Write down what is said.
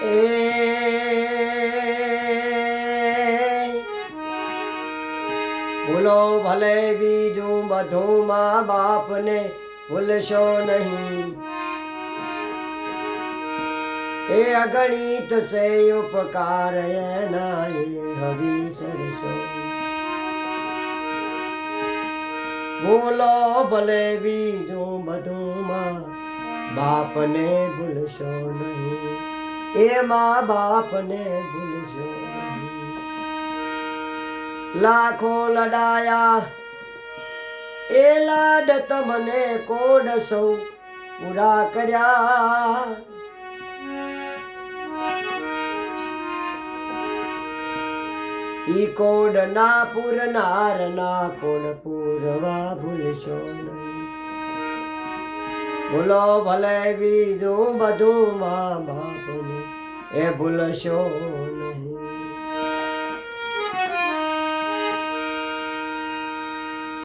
એ ભૂલો ભલે બીજું બધું મા બાપને ભૂલશો નહીં. એ અગણિત સે ઉપકાર એના એ હવિસરશો. ભૂલો ભલે બીજું બધું મા બાપને ભૂલશો નહીં. એ મા બાપને ભૂલશો નહીં. લાખો લડાયા એ લાડ તમને કોડ સૌ પૂરા કર્યા. ઈ કોડ ના પૂરનાર ના કોડ પૂરવા ભૂલશો નહીં. ભૂલો ભલે બીજું બધું મા બાપને એ ભૂલશો નહીં.